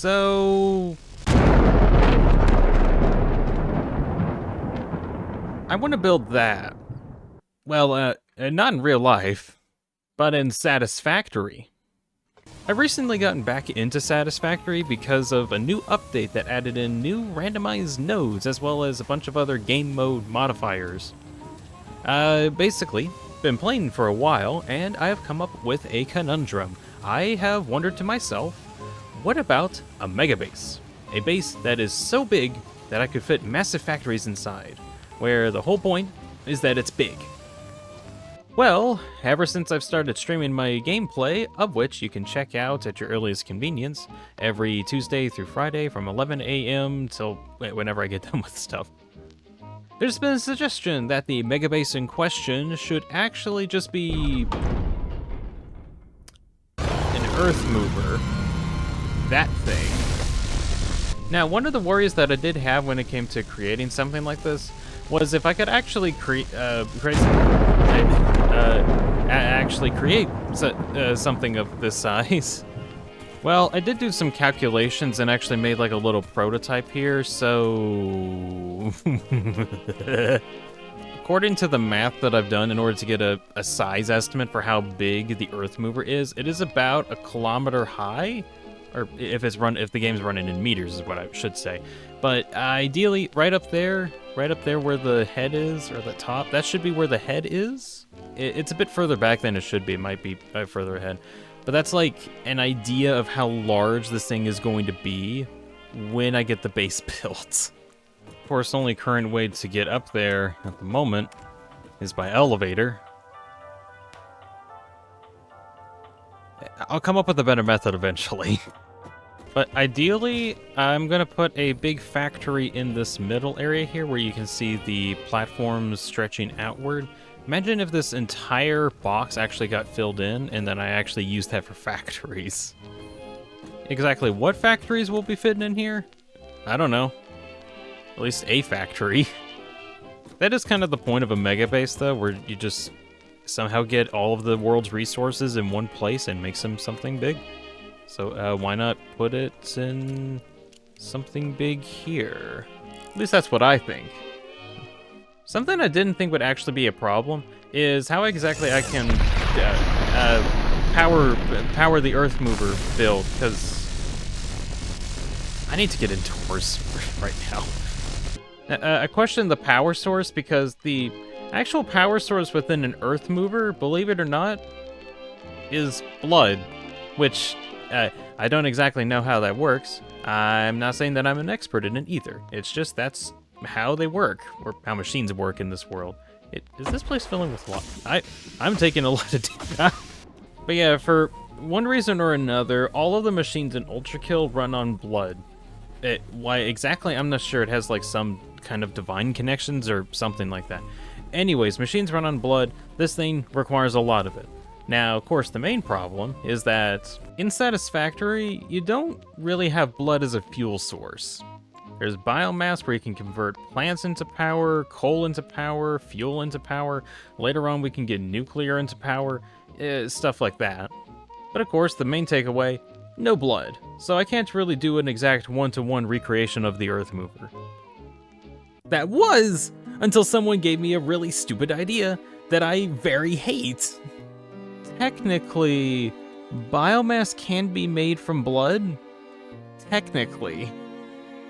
So I want to build that. Well, not in real life, but in Satisfactory. I've recently gotten back into Satisfactory because of a new update that added in new randomized nodes as well as a bunch of other game mode modifiers. Basically, been playing for a while and I have come up with a conundrum. I have wondered to myself, what about a mega base? A base that is so big that I could fit massive factories inside, where the whole point is that it's big. Well, ever since I've started streaming my gameplay, of which you can check out at your earliest convenience, every Tuesday through Friday from 11 a.m. till whenever I get done with stuff, there's been a suggestion that the mega base in question should actually just be an Earthmover. That thing. Now, one of the worries that I did have when it came to creating something like this was if I could actually create something of this size. Well, I did do some calculations and actually made like a little prototype here, so according to the math that I've done in order to get a size estimate for how big the Earthmover is, it is about 1 kilometer high, or if the game's running in meters is what I should say. But ideally, right up there where the head is, or the top, that should be where the head is. It's a bit further back than it should be. It might be further ahead. But that's like an idea of how large this thing is going to be when I get the base built. Of course, the only current way to get up there at the moment is by elevator. I'll come up with a better method eventually. But ideally, I'm gonna put a big factory in this middle area here where you can see the platforms stretching outward. Imagine if this entire box actually got filled in and then I actually used that for factories. Exactly what factories will be fitting in here? I don't know. At least a factory. That is kind of the point of a mega base though, where you just somehow get all of the world's resources in one place and make something big. So why not put it in something big here? At least that's what I think. Something I didn't think would actually be a problem is how exactly I can power the Earthmover build, because I need to get indoors right now. I question the power source because the actual power source within an Earthmover, believe it or not, is blood, which I don't exactly know how that works. I'm not saying that I'm an expert in it either. It's just that's how they work, or how machines work in this world. Is this place filling with water? I'm taking a lot of But yeah, for one reason or another, all of the machines in Ultrakill run on blood. Why exactly, I'm not sure. It has like some kind of divine connections or something like that. Anyways, machines run on blood. This thing requires a lot of it. Now, of course, the main problem is that in Satisfactory, you don't really have blood as a fuel source. There's biomass where you can convert plants into power, coal into power, fuel into power. Later on, we can get nuclear into power, stuff like that. But of course, the main takeaway, no blood. So I can't really do an exact one-to-one recreation of the Earthmover. That was until someone gave me a really stupid idea that I very hate. Technically, biomass can be made from blood. Technically.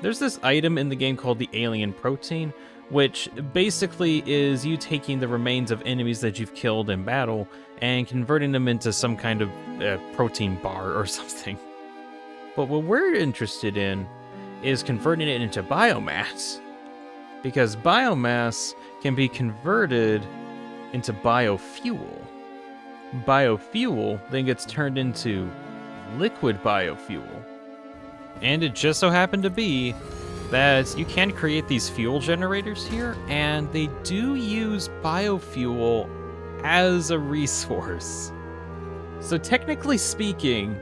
There's this item in the game called the alien protein, which basically is you taking the remains of enemies that you've killed in battle and converting them into some kind of protein bar or something. But what we're interested in is converting it into biomass, because biomass can be converted into biofuel. Biofuel then gets turned into liquid biofuel. And it just so happened to be that you can create these fuel generators here, and they do use biofuel as a resource. So technically speaking,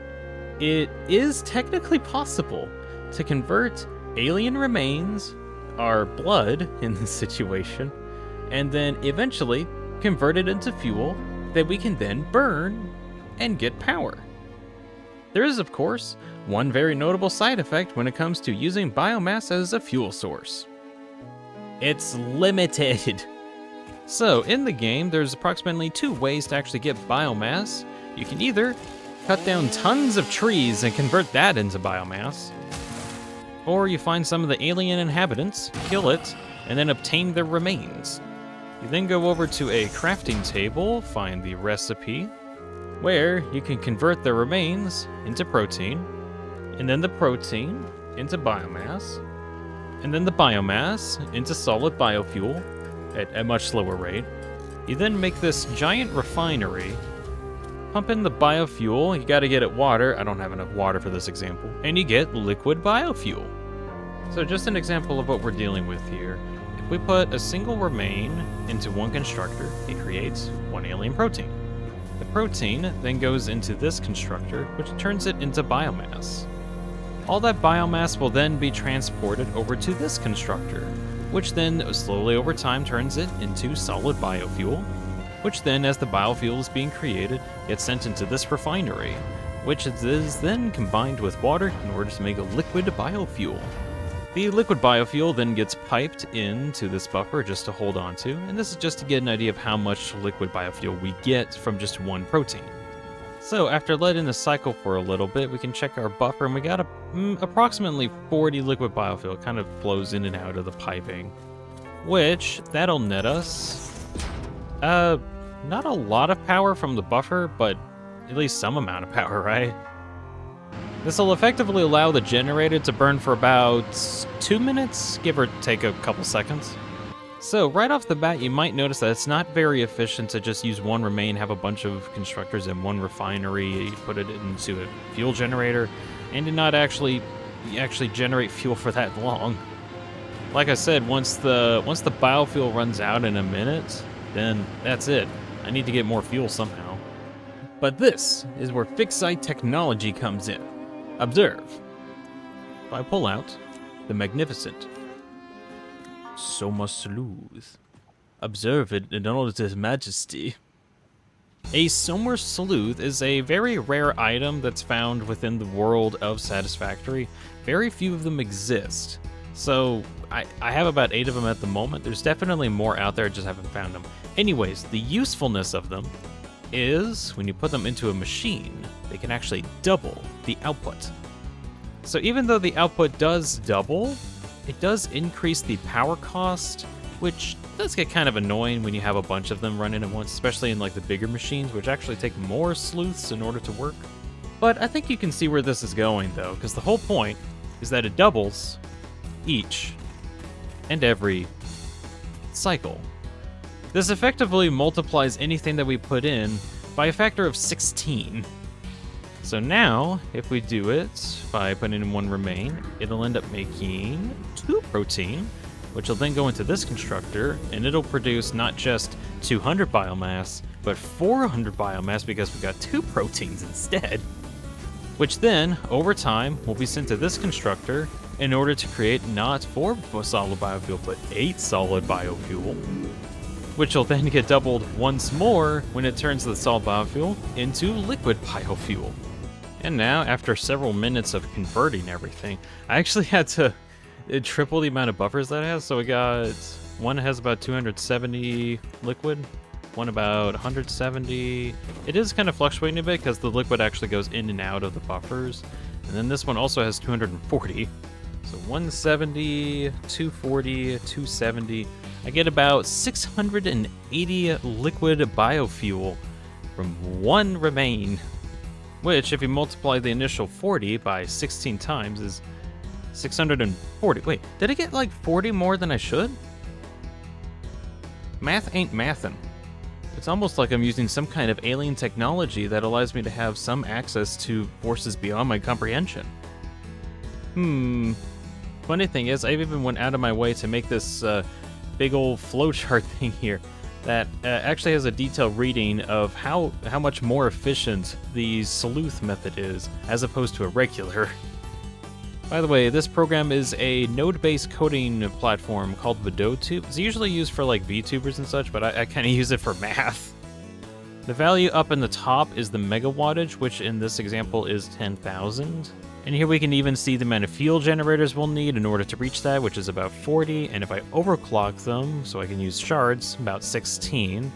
it is technically possible to convert alien remains, our blood in this situation, and then eventually convert it into fuel that we can then burn and get power. There is, of course, one very notable side effect when it comes to using biomass as a fuel source. It's limited. So, in the game, there's approximately 2 ways to actually get biomass. You can either cut down tons of trees and convert that into biomass, or you find some of the alien inhabitants, kill it, and then obtain their remains. You then go over to a crafting table, find the recipe, where you can convert the remains into protein, and then the protein into biomass, and then the biomass into solid biofuel at a much slower rate. You then make this giant refinery, pump in the biofuel, you gotta get it water, I don't have enough water for this example, and you get liquid biofuel. So just an example of what we're dealing with here. If we put a single remain into one constructor, it creates one alien protein. The protein then goes into this constructor, which turns it into biomass. All that biomass will then be transported over to this constructor, which then slowly over time turns it into solid biofuel, which then, as the biofuel is being created, gets sent into this refinery, which is then combined with water in order to make a liquid biofuel. The liquid biofuel then gets piped into this buffer just to hold on to, and this is just to get an idea of how much liquid biofuel we get from just one protein. So after letting this cycle for a little bit, we can check our buffer, and we got approximately 40 liquid biofuel. It kind of flows in and out of the piping, which that'll net us not a lot of power from the buffer, but at least some amount of power, right? This will effectively allow the generator to burn for about 2 minutes, give or take a couple seconds. So right off the bat, you might notice that it's not very efficient to just use one remain, have a bunch of constructors in one refinery, put it into a fuel generator, and to not actually generate fuel for that long. Like I said, once the biofuel runs out in a minute, then that's it. I need to get more fuel somehow. But this is where fixed-site technology comes in. Observe. If I pull out the magnificent Soma Sleuth. Observe it in all its majesty. A Soma Sleuth is a very rare item that's found within the world of Satisfactory. Very few of them exist. So I have about 8 of them at the moment. There's definitely more out there, I just haven't found them. Anyways, the usefulness of them is when you put them into a machine, they can actually double the output. So even though the output does double, it does increase the power cost, which does get kind of annoying when you have a bunch of them running at once, especially in like the bigger machines, which actually take more sleuths in order to work. But I think you can see where this is going though, because the whole point is that it doubles each and every cycle. This effectively multiplies anything that we put in by a factor of 16. So now, if we do it by putting in one remain, it'll end up making 2 protein, which will then go into this constructor, and it'll produce not just 200 biomass, but 400 biomass because we got 2 proteins instead. Which then, over time, will be sent to this constructor in order to create not 4 solid biofuel, but 8 solid biofuel, which will then get doubled once more when it turns the solid biofuel into liquid biofuel. And now, after several minutes of converting everything, I actually had to triple the amount of buffers that it has. So we got, one has about 270 liquid, one about 170. It is kind of fluctuating a bit because the liquid actually goes in and out of the buffers. And then this one also has 240. So 170, 240, 270. I get about 680 liquid biofuel from one remain, which, if you multiply the initial 40 by 16 times, is 640. Wait, did I get like 40 more than I should? Math ain't mathin'. It's almost like I'm using some kind of alien technology that allows me to have some access to forces beyond my comprehension. Funny thing is, I even went out of my way to make this big old flowchart thing here that actually has a detailed reading of how much more efficient the sleuth method is as opposed to a regular. By the way, this program is a node-based coding platform called Vidotube. It's usually used for like VTubers and such, but I kind of use it for math. The value up in the top is the megawattage, which in this example is 10,000. And here we can even see the amount of fuel generators we'll need in order to reach that, which is about 40. And if I overclock them, so I can use shards, about 16.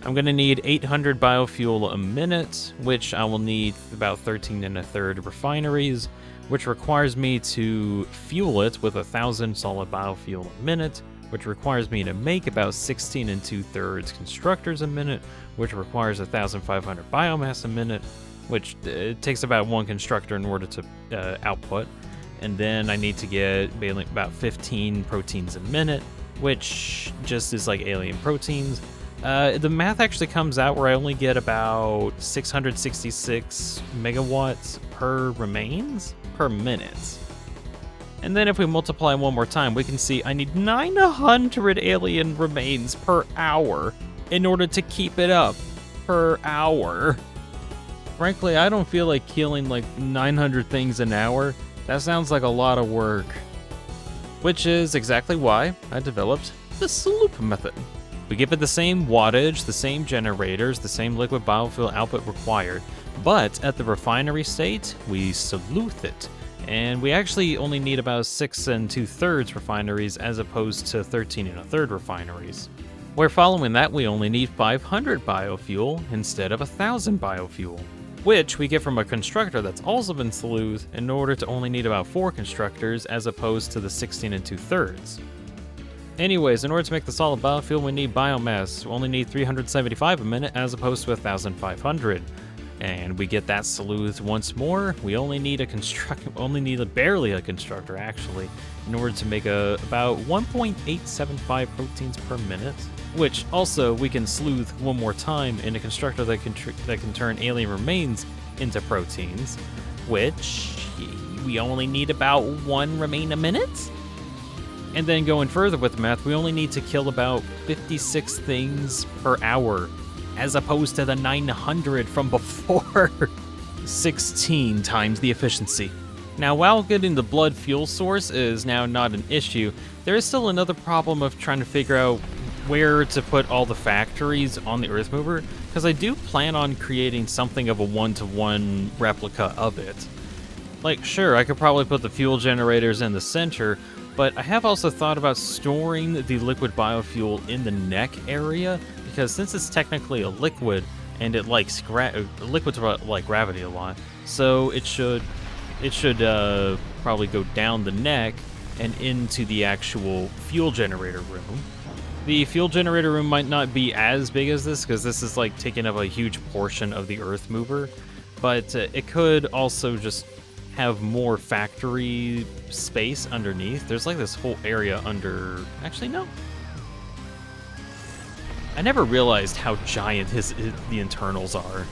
I'm going to need 800 biofuel a minute, which I will need about 13 1/3 refineries, which requires me to fuel it with 1,000 solid biofuel a minute, which requires me to make about 16 2/3 constructors a minute, which requires 1,500 biomass a minute, which it takes about 1 constructor in order to output. And then I need to get about 15 proteins a minute, which just is like alien proteins. The math actually comes out where I only get about 666 megawatts per remains per minute. And then if we multiply one more time, we can see I need 900 alien remains per hour in order to keep it up per hour. Frankly, I don't feel like killing like 900 things an hour. That sounds like a lot of work. Which is exactly why I developed the Sloop method. We give it the same wattage, the same generators, the same liquid biofuel output required, but at the refinery state, we sleuth it. And we actually only need about 6 2/3 refineries as opposed to 13 1/3 refineries. Where following that, we only need 500 biofuel instead of 1,000 biofuel, which we get from a constructor that's also been sleuthed in order to only need about 4 constructors as opposed to the 16 2/3. Anyways, in order to make the solid biofuel, we need biomass. We only need 375 a minute as opposed to 1,500. And we get that sleuthed once more. We only need barely a constructor actually, in order to make about 1.875 proteins per minute. Which also we can sleuth one more time in a constructor that can turn alien remains into proteins, which we only need about 1 remain a minute. And then going further with the math, we only need to kill about 56 things per hour, as opposed to the 900 from before. 16 times the efficiency. Now, while getting the blood fuel source is now not an issue, there is still another problem of trying to figure out where to put all the factories on the Earthmover, because I do plan on creating something of a 1-to-1 replica of it. Like, sure, I could probably put the fuel generators in the center, but I have also thought about storing the liquid biofuel in the neck area, because since it's technically a liquid, and it likes liquids like gravity a lot, so it should probably go down the neck and into the actual fuel generator room. The fuel generator room might not be as big as this, because this is like taking up a huge portion of the Earthmover, but it could also just have more factory space underneath. There's like this whole area under... Actually, no. I never realized how giant the internals are.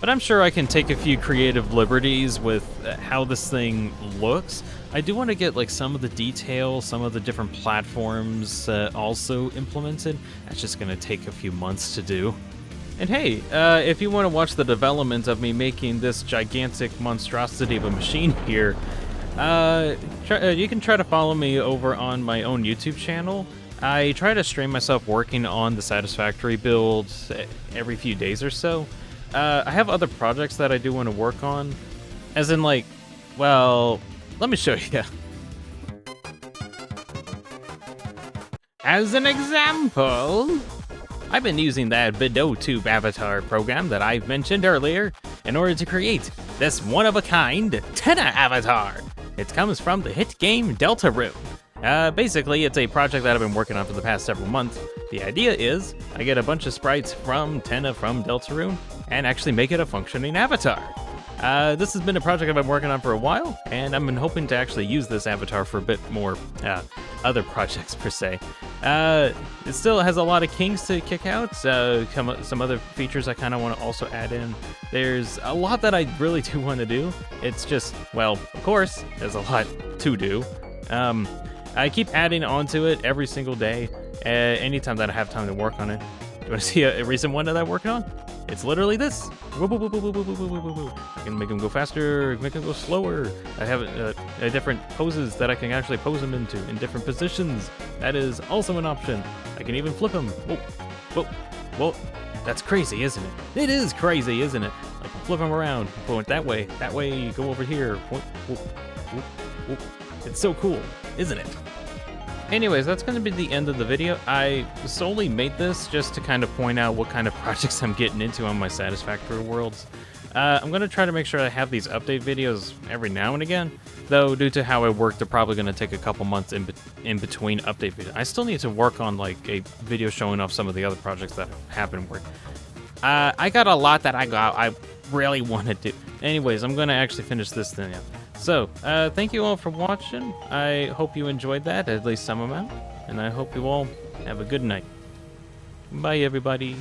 But I'm sure I can take a few creative liberties with how this thing looks. I do want to get like some of the detail, some of the different platforms also implemented. That's just going to take a few months to do. And hey, if you want to watch the development of me making this gigantic monstrosity of a machine here, you can try to follow me over on my own YouTube channel. I try to stream myself working on the Satisfactory build every few days or so. I have other projects that I do want to work on, as in like, well, let me show you. As an example, I've been using that VideoTube avatar program that I've mentioned earlier in order to create this one-of-a-kind Tenna avatar. It comes from the hit game Deltarune. Basically, it's a project that I've been working on for the past several months. The idea is, I get a bunch of sprites from Tenna from Deltarune and actually make it a functioning avatar. This has been a project I've been working on for a while, and I've been hoping to actually use this avatar for a bit more other projects per se. It still has a lot of kinks to kick out, some other features I kind of want to also add in. There's a lot that I really do want to do. It's just, well, of course, there's a lot to do. I keep adding onto it every single day, anytime that I have time to work on it. You want to see a recent one that I'm working on? It's literally this. I can make them go faster, make them go slower. I have different poses that I can actually pose them into in different positions. That is also an option. I can even flip them. Whoa, whoa. Well, that's crazy, isn't it? It is crazy, isn't it? Like, flip them around, point that way, go over here, point, whoop, whoop, whoop. It's so cool, isn't it? Anyways, that's going to be the end of the video. I solely made this just to kind of point out what kind of projects I'm getting into on my Satisfactory worlds. I'm going to try to make sure I have these update videos every now and again, though due to how I work, they're probably going to take a couple months in between update videos. I still need to work on like a video showing off some of the other projects that have been working. I got a lot that I really wanted to. Anyways, I'm going to actually finish this thing up. So, thank you all for watching. I hope you enjoyed that, at least some amount, and I hope you all have a good night. Bye, everybody.